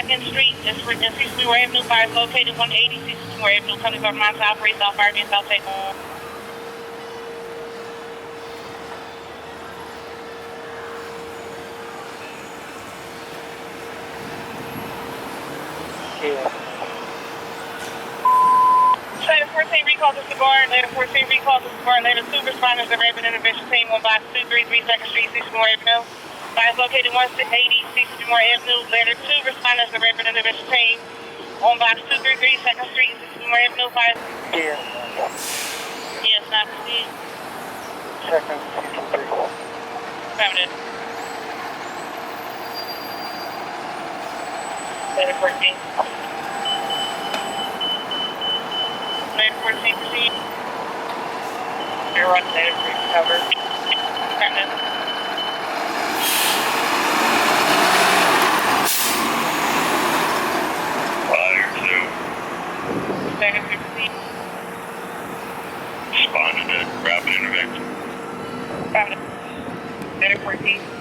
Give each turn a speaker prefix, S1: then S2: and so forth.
S1: 2nd Street, just for 64 Avenue. Fire is located 180 64 Avenue. Coming from Mount Operates off fire being South Take. Later 14 recall to Cigar, later 14 recall to Cigar, later 2 responders to rapid intervention team on box 233 2nd Street, 64 Avenue. Fire is located 180 64 Avenue, later 2 responders to rapid intervention team on box 233 2nd Street, 64 Avenue. Fire.
S2: Yeah.
S1: Yes, not proceed.
S2: Second, 63.
S1: Affirmative. Later 14. Later 14, proceed. You're on later 3, cover. Affirmative.
S3: Fire 2.
S1: Later 3, proceed.
S3: Responded to rapid intervention.
S1: Affirmative. Later 14.